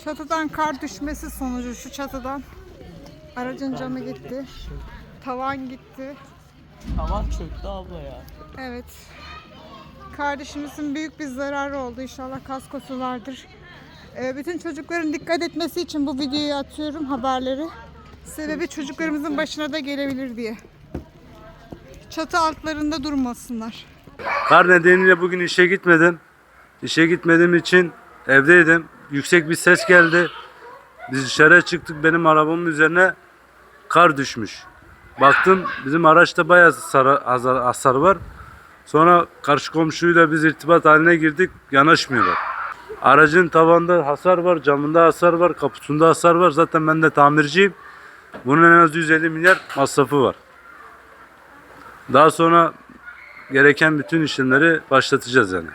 Çatıdan kar düşmesi sonucu şu çatıdan aracın camı gitti. Tavan gitti. Tavan çöktü abla ya. Evet. Kardeşimizin büyük bir zararı oldu. İnşallah kaskosu vardır. Bütün çocukların dikkat etmesi için bu videoyu atıyorum, haberleri. Sebebi çocuklarımızın başına da gelebilir diye. Çatı altlarında durmasınlar. Kar nedeniyle bugün işe gitmedim. İşe gitmediğim için evdeydim. Yüksek bir ses geldi. Biz dışarıya çıktık. Benim arabamın üzerine kar düşmüş. Baktım bizim araçta bayağı hasar var. Sonra karşı komşuyla biz irtibat haline girdik. Yanaşmıyorlar. Aracın tavanda hasar var, camında hasar var, kaputunda hasar var. Zaten ben de tamirciyim. Bunun en az 150 milyar masrafı var. Daha sonra gereken bütün işlemleri başlatacağız yani.